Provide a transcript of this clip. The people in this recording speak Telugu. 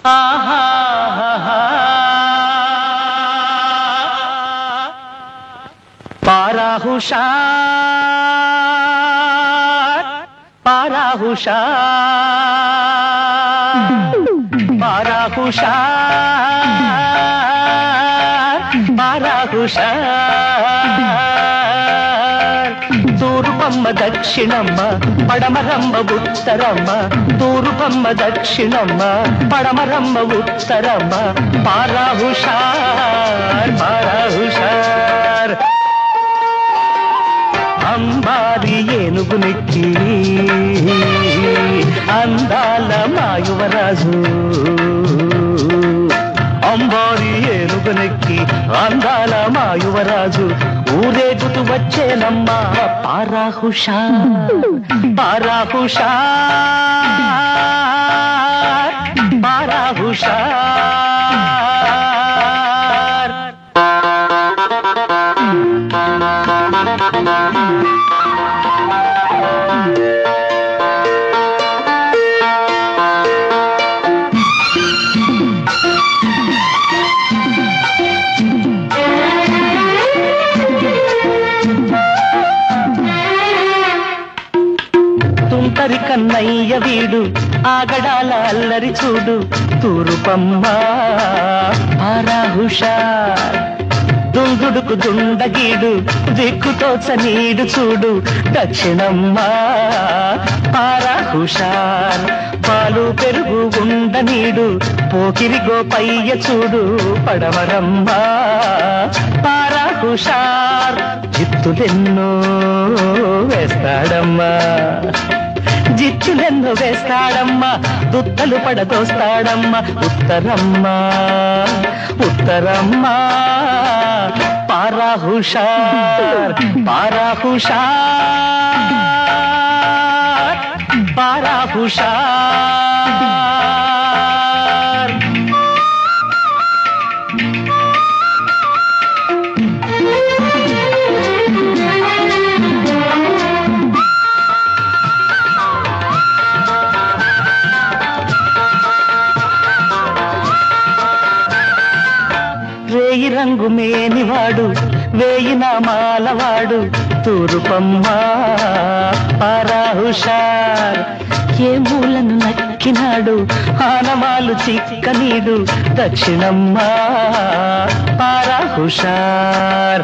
ఆహా పారా హుషార్ పారా హుషార్ పారా హుషార్ పారా హుషార్ తూర్పమ్మ దక్షిణమ్మ పడమరమ్మ ఉత్తరమ్మ తూర్పమ్మ దక్షిణమ్మ పడమరమ్మ ఉత్తరమ్మ పారా హుషార్ పారా హుషార్ అంబారి ఏనుగునెక్కి అందాల మాయువరాజు అంబారి ఏనుగునెక్కి అందాల మాయువరాజు ఊరేగుతూ వచ్చేనమ్మా పారా హుషార్ పారా హుషార్ పారా హుషార్ తుంటరి కన్నయ్య వీడు ఆగడాల అల్లరి చూడు తూరుపమ్మ పారా హుషార్ దుందుడుకు దుండగీడు దిక్కుతోచ నీడు చూడు దక్షిణమ్మ పారా హుషార్ పాలు పెరుగు ఉండ నీడు పోకిరి గోపయ్య చూడు పడమరమ్మ పారా హుషార్ జిత్తులెన్నో వేస్తాడమ్మా జిత్తులెన్నో వేస్తాడమ్మా దుత్తలు పడదోస్తాడమ్మా ఉత్తరమ్మ ఉత్తరమ్మ పారా హుషార్ పారా హుషార్ పారా హుషార్ రేయి రంగు మేనివాడు వేయి నామాలవాడు తూరుపమ్మ పారా హుషార్ ఏ మూలను నక్కినాడు ఆనమాలు చిక్కనీడు దక్షిణమ్మ పారా హుషార్